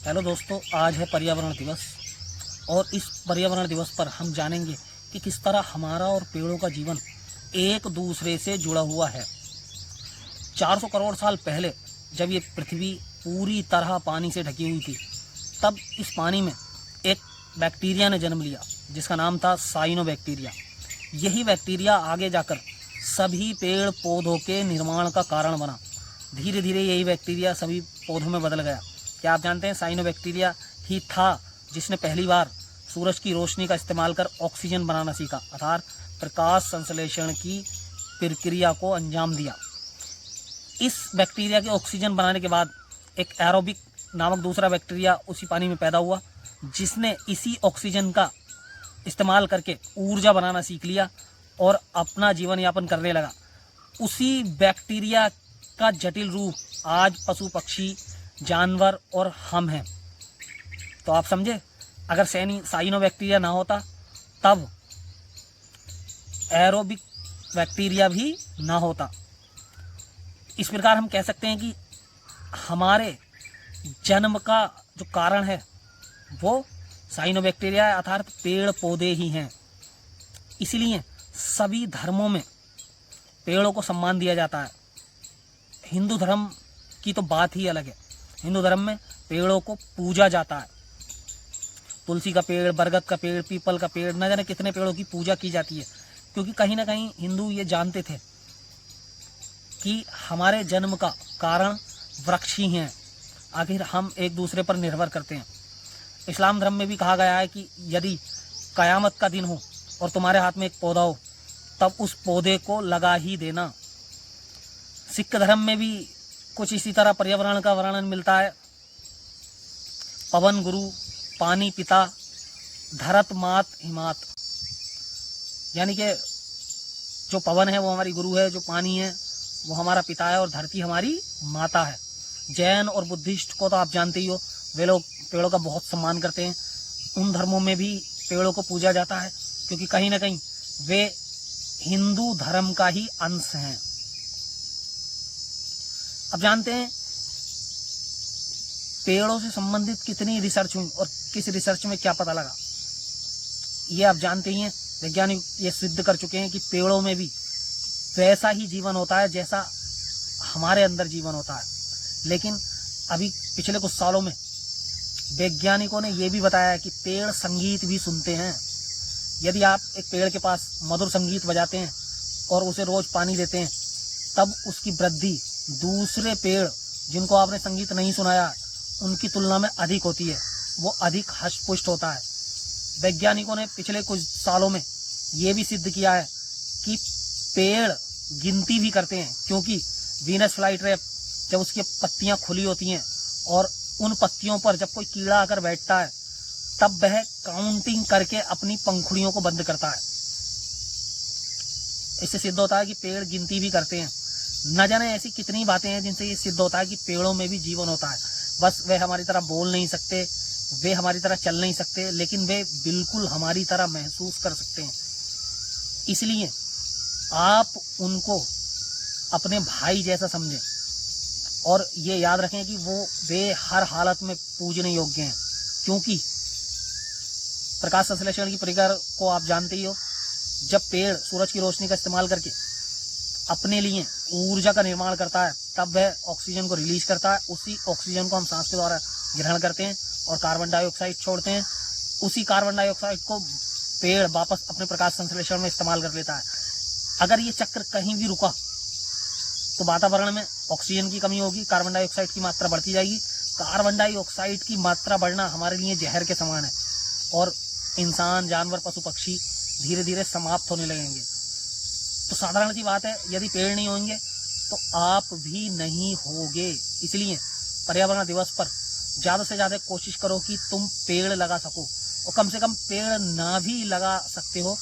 Hello दोस्तों, आज है पर्यावरण दिवस और इस पर्यावरण दिवस पर हम जानेंगे कि किस तरह हमारा और पेड़ों का जीवन एक दूसरे से जुड़ा हुआ है। 400 करोड़ साल पहले जब ये पृथ्वी पूरी तरह पानी से ढकी हुई थी, तब इस पानी में एक बैक्टीरिया ने जन्म लिया जिसका नाम था साइनोबैक्टीरिया। यही बैक्टीरिया आगे जाकर सभी पेड़ पौधों के निर्माण का कारण बना। धीरे धीरे यही बैक्टीरिया सभी पौधों में बदल गया। क्या आप जानते हैं, साइनोबैक्टीरिया ही था जिसने पहली बार सूरज की रोशनी का इस्तेमाल कर ऑक्सीजन बनाना सीखा, अर्थात प्रकाश संश्लेषण की प्रक्रिया को अंजाम दिया। इस बैक्टीरिया के ऑक्सीजन बनाने के बाद एक एरोबिक नामक दूसरा बैक्टीरिया उसी पानी में पैदा हुआ, जिसने इसी ऑक्सीजन का इस्तेमाल करके ऊर्जा बनाना सीख लिया और अपना जीवन यापन करने लगा। उसी बैक्टीरिया का जटिल रूप आज पशु पक्षी जानवर और हम हैं। तो आप समझे, अगर साइनोबैक्टीरिया ना होता तब एरोबिक बैक्टीरिया भी ना होता। इस प्रकार हम कह सकते हैं कि हमारे जन्म का जो कारण है वो साइनोबैक्टीरिया अर्थात पेड़ पौधे ही हैं। इसलिए सभी धर्मों में पेड़ों को सम्मान दिया जाता है। हिंदू धर्म की तो बात ही अलग है। हिंदू धर्म में पेड़ों को पूजा जाता है। तुलसी का पेड़, बरगद का पेड़, पीपल का पेड़, न जाने कितने पेड़ों की पूजा की जाती है, क्योंकि कहीं ना कहीं हिंदू ये जानते थे कि हमारे जन्म का कारण वृक्ष ही हैं। आखिर हम एक दूसरे पर निर्भर करते हैं। इस्लाम धर्म में भी कहा गया है कि यदि कयामत का दिन हो और तुम्हारे हाथ में एक पौधा हो, तब उस पौधे को लगा ही देना। सिख धर्म में भी कुछ इसी तरह पर्यावरण का वर्णन मिलता है। पवन गुरु, पानी पिता, धरत मात हिमात, यानी कि जो पवन है वो हमारी गुरु है, जो पानी है वो हमारा पिता है और धरती हमारी माता है। जैन और बुद्धिस्ट को तो आप जानते ही हो, वे लोग पेड़ों का बहुत सम्मान करते हैं। उन धर्मों में भी पेड़ों को पूजा जाता है, क्योंकि कहीं ना कहीं वे हिंदू धर्म का ही अंश हैं। अब जानते हैं पेड़ों से संबंधित कितनी रिसर्च हुई और किस रिसर्च में क्या पता लगा। ये आप जानते ही हैं, वैज्ञानिक ये सिद्ध कर चुके हैं कि पेड़ों में भी वैसा ही जीवन होता है जैसा हमारे अंदर जीवन होता है। लेकिन अभी पिछले कुछ सालों में वैज्ञानिकों ने यह भी बताया है कि पेड़ संगीत भी सुनते हैं। यदि आप एक पेड़ के पास मधुर संगीत बजाते हैं और उसे रोज पानी देते हैं, तब उसकी वृद्धि दूसरे पेड़ जिनको आपने संगीत नहीं सुनाया उनकी तुलना में अधिक होती है। वो अधिक हष्ट-पुष्ट होता है। वैज्ञानिकों ने पिछले कुछ सालों में ये भी सिद्ध किया है कि पेड़ गिनती भी करते हैं, क्योंकि वीनस फ्लाईट्रैप जब उसकी पत्तियां खुली होती हैं और उन पत्तियों पर जब कोई कीड़ा आकर बैठता है, तब वह काउंटिंग करके अपनी पंखुड़ियों को बंद करता है। इससे सिद्ध होता है कि पेड़ गिनती भी करते हैं। न जाने ऐसी कितनी बातें हैं जिनसे ये सिद्ध होता है कि पेड़ों में भी जीवन होता है। बस वे हमारी तरह बोल नहीं सकते, वे हमारी तरह चल नहीं सकते, लेकिन वे बिल्कुल हमारी तरह महसूस कर सकते हैं। इसलिए आप उनको अपने भाई जैसा समझें और ये याद रखें कि वे हर हालत में पूजने योग्य हैं, क्योंकि प्रकाश संश्लेषण की प्रक्रिया को आप जानते ही हो। जब पेड़ सूरज की रोशनी का इस्तेमाल करके अपने लिए ऊर्जा का निर्माण करता है, तब वह ऑक्सीजन को रिलीज करता है। उसी ऑक्सीजन को हम सांस के द्वारा ग्रहण करते हैं और कार्बन डाइऑक्साइड छोड़ते हैं। उसी कार्बन डाइऑक्साइड को पेड़ वापस अपने प्रकाश संश्लेषण में इस्तेमाल कर लेता है। अगर ये चक्र कहीं भी रुका तो वातावरण में ऑक्सीजन की कमी होगी, कार्बन डाइऑक्साइड की मात्रा बढ़ती जाएगी। कार्बन डाइऑक्साइड की मात्रा बढ़ना हमारे लिए जहर के समान है और इंसान, जानवर, पशु पक्षी धीरे धीरे समाप्त होने लगेंगे। तो साधारण सी बात है, यदि पेड़ नहीं होंगे तो आप भी नहीं होगे। इसलिए पर्यावरण दिवस पर ज़्यादा से ज़्यादा कोशिश करो कि तुम पेड़ लगा सको, और कम से कम पेड़ ना भी लगा सकते हो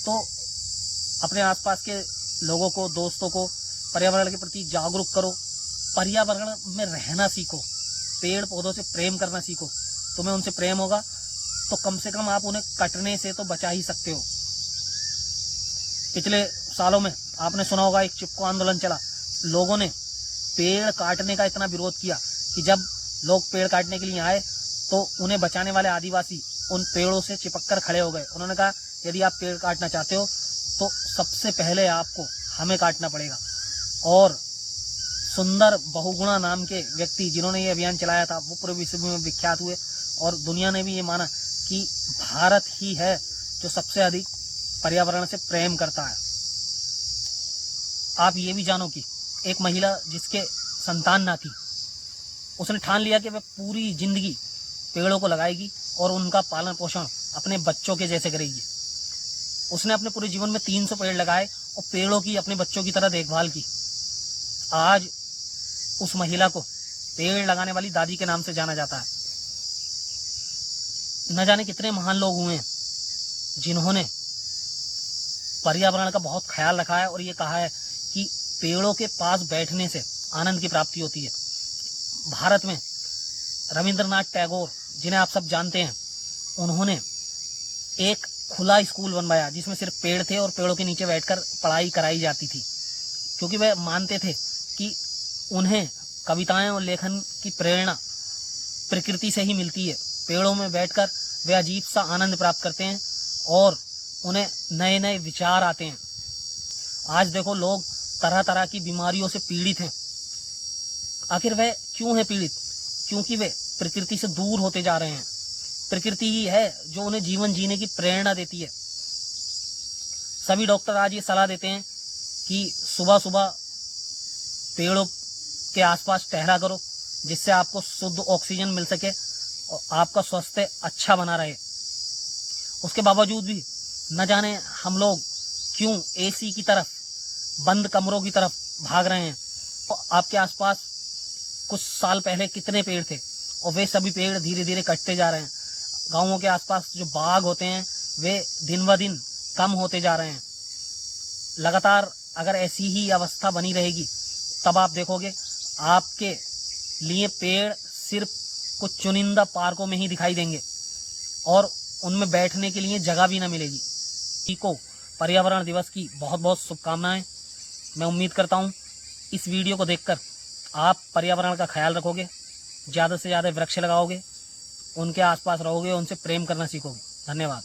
तो अपने आसपास के लोगों को, दोस्तों को पर्यावरण के प्रति जागरूक करो। पर्यावरण में रहना सीखो, पेड़ पौधों से प्रेम करना सीखो। तुम्हें उनसे प्रेम होगा तो कम से कम आप उन्हें कटने से तो बचा ही सकते हो। पिछले सालों में आपने सुना होगा, एक चिपको आंदोलन चला। लोगों ने पेड़ काटने का इतना विरोध किया कि जब लोग पेड़ काटने के लिए आए तो उन्हें बचाने वाले आदिवासी उन पेड़ों से चिपक कर खड़े हो गए। उन्होंने कहा यदि आप पेड़ काटना चाहते हो तो सबसे पहले आपको हमें काटना पड़ेगा। और सुंदर बहुगुणा नाम के व्यक्ति जिन्होंने ये अभियान चलाया था वो पूरे विश्व में विख्यात हुए और दुनिया ने भी ये माना कि भारत ही है जो सबसे अधिक पर्यावरण से प्रेम करता है। आप ये भी जानो कि एक महिला जिसके संतान ना थी, उसने ठान लिया कि वह पूरी जिंदगी पेड़ों को लगाएगी और उनका पालन पोषण अपने बच्चों के जैसे करेगी। उसने अपने पूरे जीवन में 300 पेड़ लगाए और पेड़ों की अपने बच्चों की तरह देखभाल की। आज उस महिला को पेड़ लगाने वाली दादी के नाम से जाना जाता है। न जाने कितने महान लोग हुए हैं जिन्होंने पर्यावरण का बहुत ख्याल रखा है और ये कहा है कि पेड़ों के पास बैठने से आनंद की प्राप्ति होती है। भारत में रविंद्रनाथ टैगोर, जिन्हें आप सब जानते हैं, उन्होंने एक खुला स्कूल बनवाया जिसमें सिर्फ पेड़ थे और पेड़ों के नीचे बैठकर पढ़ाई कराई जाती थी, क्योंकि वे मानते थे कि उन्हें कविताएं और लेखन की प्रेरणा प्रकृति से ही मिलती है। पेड़ों में बैठकर वे अजीब सा आनंद प्राप्त करते हैं और उन्हें नए नए विचार आते हैं। आज देखो लोग तरह तरह की बीमारियों से पीड़ित हैं। आखिर वह क्यों है पीड़ित? क्योंकि वे प्रकृति से दूर होते जा रहे हैं। प्रकृति ही है जो उन्हें जीवन जीने की प्रेरणा देती है। सभी डॉक्टर आज ये सलाह देते हैं कि सुबह सुबह पेड़ों के आसपास टहला करो, जिससे आपको शुद्ध ऑक्सीजन मिल सके और आपका स्वास्थ्य अच्छा बना रहे। उसके बावजूद भी न जाने हम लोग क्यों एसी की तरफ, बंद कमरों की तरफ भाग रहे हैं। तो आपके आसपास कुछ साल पहले कितने पेड़ थे और वे सभी पेड़ धीरे धीरे कटते जा रहे हैं। गांवों के आसपास जो बाग होते हैं वे दिन ब दिन कम होते जा रहे हैं। लगातार अगर ऐसी ही अवस्था बनी रहेगी तब आप देखोगे आपके लिए पेड़ सिर्फ कुछ चुनिंदा पार्कों में ही दिखाई देंगे और उनमें बैठने के लिए जगह भी न मिलेगी। को पर्यावरण दिवस की बहुत बहुत शुभकामनाएं। मैं उम्मीद करता हूं इस वीडियो को देखकर आप पर्यावरण का ख्याल रखोगे, ज़्यादा से ज़्यादा वृक्ष लगाओगे, उनके आसपास रहोगे, उनसे प्रेम करना सीखोगे। धन्यवाद।